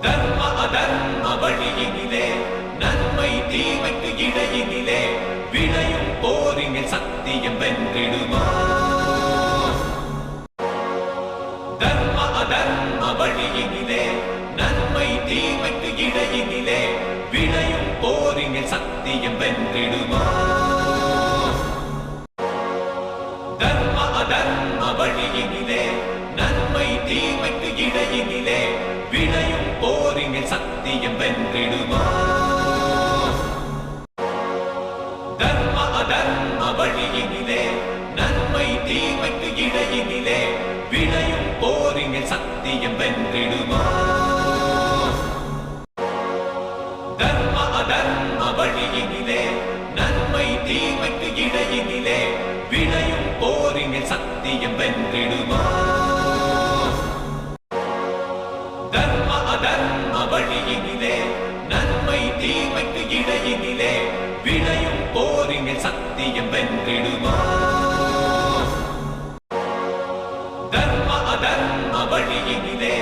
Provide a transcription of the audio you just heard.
தர்ம அதர்ம வழியினிலே நன்மை தீமைக்கு இடையினிலே விளையும் போரினில் சத்தியம் வென்றிடுமா? தர்ம அதர்ம வழியினிலே நன்மை தீமைக்கு இடையினிலே விளையும் போரினில் சத்தியம் வென்றிடுமா? தர்ம அதர்ம வழியினிலே நன்மை தீமைக்கு இடையினிலே விளையும் போரினில் சத்தியம் வென்றிடுமா? தர்ம அதர்ம வழியினிலே நன்மை தீமைக்கு இடையினிலே விளையும் போரினில் சத்தியம் வென்றிடுமா? தர்ம அதர்ம வழியினிலே நன்மை தீமைக்கு இடையினிலே விளையும் போரினில் சத்தியம் வென்றிடுமா? தர்ம அதர்ம வழியினிலே நன்மை தீமைக்கு இடையினிலே விளையும் போரினில் சத்தியம் வென்றிடுமா? தர்ம அதர்ம வழியினிலே